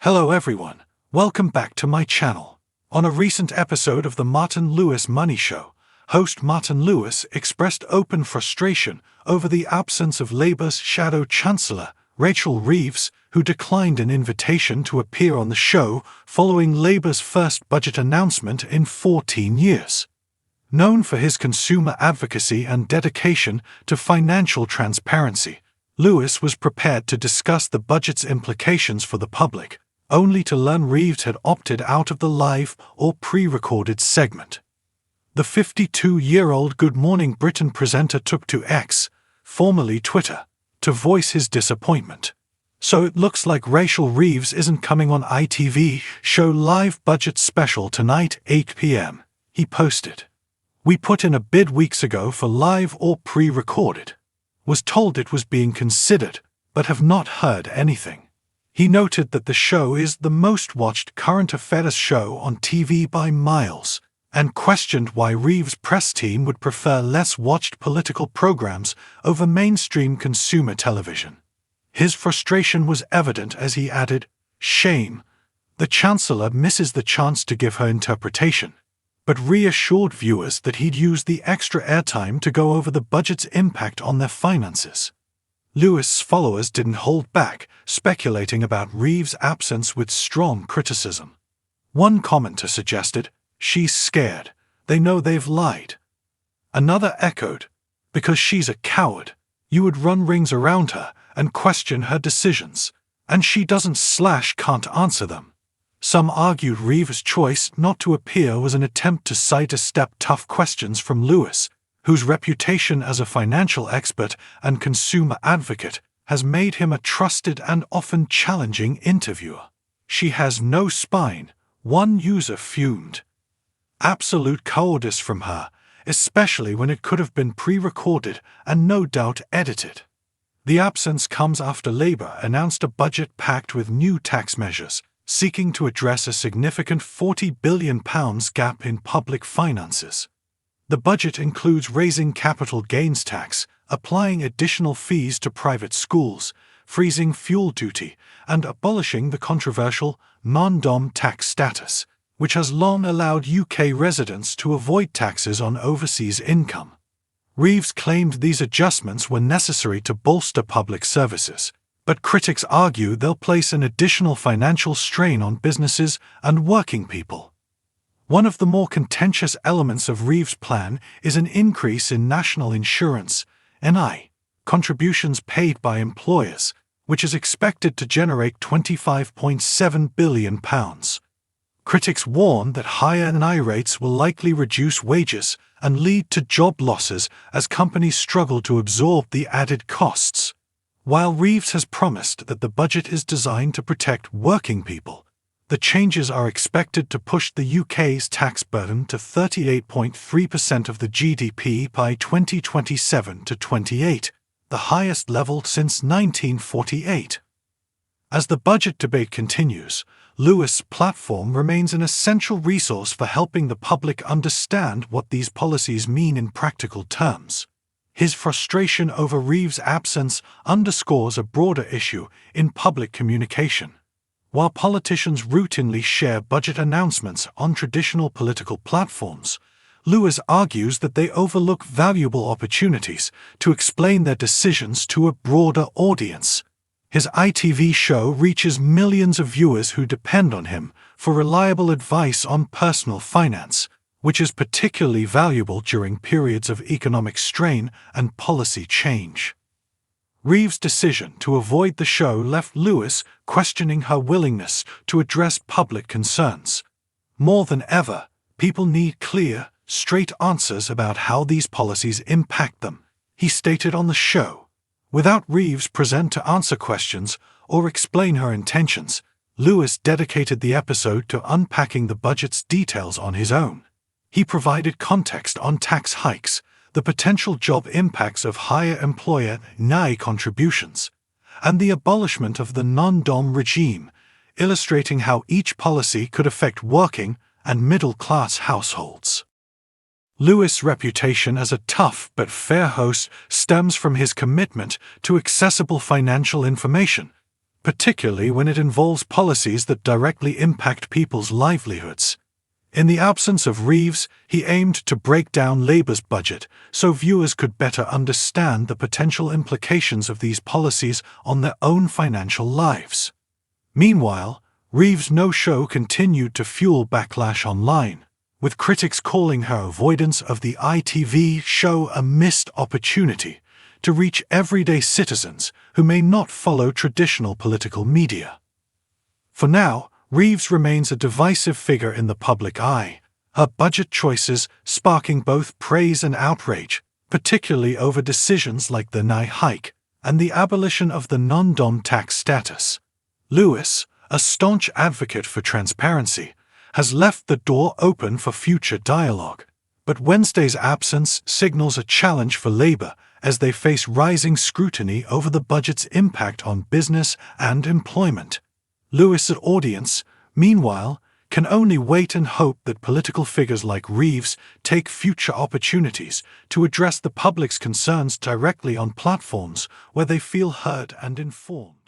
Hello everyone, welcome back to my channel. On a recent episode of the Martin Lewis Money Show, host Martin Lewis expressed open frustration over the absence of Labour's shadow chancellor, Rachel Reeves, who declined an invitation to appear on the show following Labour's first budget announcement in 14 years. Known for his consumer advocacy and dedication to financial transparency, Lewis was prepared to discuss the budget's implications for the public, only to learn Reeves had opted out of the live or pre-recorded segment. The 52-year-old Good Morning Britain presenter took to X, formerly Twitter, to voice his disappointment. "So it looks like Rachel Reeves isn't coming on ITV show live budget special tonight 8 p.m, he posted. "We put in a bid weeks ago for live or pre-recorded. Was told it was being considered, but have not heard anything." He noted that the show is the most watched current affairs show on TV by miles, and questioned why Reeves' press team would prefer less watched political programs over mainstream consumer television. His frustration was evident as he added, "Shame. The Chancellor misses the chance to give her interpretation," but reassured viewers that he'd use the extra airtime to go over the budget's impact on their finances. Lewis' followers didn't hold back, speculating about Reeves' absence with strong criticism. One commenter suggested, "She's scared. They know they've lied." Another echoed, "Because she's a coward. You would run rings around her and question her decisions, and she can't answer them." Some argued Reeves' choice not to appear was an attempt to sidestep tough questions from Lewis, whose reputation as a financial expert and consumer advocate has made him a trusted and often challenging interviewer. "She has no spine," one user fumed. "Absolute cowardice from her, especially when it could have been pre-recorded and no doubt edited." The absence comes after Labour announced a budget packed with new tax measures, seeking to address a significant £40 billion gap in public finances. The budget includes raising capital gains tax, applying additional fees to private schools, freezing fuel duty, and abolishing the controversial non-dom tax status, which has long allowed UK residents to avoid taxes on overseas income. Reeves claimed these adjustments were necessary to bolster public services, but critics argue they'll place an additional financial strain on businesses and working people. One of the more contentious elements of Reeves' plan is an increase in national insurance (NI) contributions paid by employers, which is expected to generate £25.7 billion. Critics warn that higher NI rates will likely reduce wages and lead to job losses as companies struggle to absorb the added costs. While Reeves has promised that the budget is designed to protect working people, the changes are expected to push the UK's tax burden to 38.3% of the GDP by 2027 to 28, the highest level since 1948. As the budget debate continues, Lewis' platform remains an essential resource for helping the public understand what these policies mean in practical terms. His frustration over Reeves' absence underscores a broader issue in public communication. While politicians routinely share budget announcements on traditional political platforms, Lewis argues that they overlook valuable opportunities to explain their decisions to a broader audience. His ITV show reaches millions of viewers who depend on him for reliable advice on personal finance, which is particularly valuable during periods of economic strain and policy change. Reeves' decision to avoid the show left Lewis questioning her willingness to address public concerns. More than ever, people need clear, straight answers about how these policies impact them, he stated on the show. Without Reeves present to answer questions or explain her intentions, Lewis dedicated the episode to unpacking the budget's details on his own. He provided context on tax hikes, the potential job impacts of higher employer NI contributions, and the abolishment of the non-dom regime, illustrating how each policy could affect working and middle-class households. Lewis' reputation as a tough but fair host stems from his commitment to accessible financial information, particularly when it involves policies that directly impact people's livelihoods. In the absence of Reeves, he aimed to break down Labour's budget so viewers could better understand the potential implications of these policies on their own financial lives. Meanwhile, Reeves' no-show continued to fuel backlash online, with critics calling her avoidance of the ITV show a missed opportunity to reach everyday citizens who may not follow traditional political media. For now, Reeves remains a divisive figure in the public eye, her budget choices sparking both praise and outrage, particularly over decisions like the NI hike and the abolition of the non-dom tax status. Lewis, a staunch advocate for transparency, has left the door open for future dialogue. But Wednesday's absence signals a challenge for Labour as they face rising scrutiny over the budget's impact on business and employment. Lewis's audience, meanwhile, can only wait and hope that political figures like Reeves take future opportunities to address the public's concerns directly on platforms where they feel heard and informed.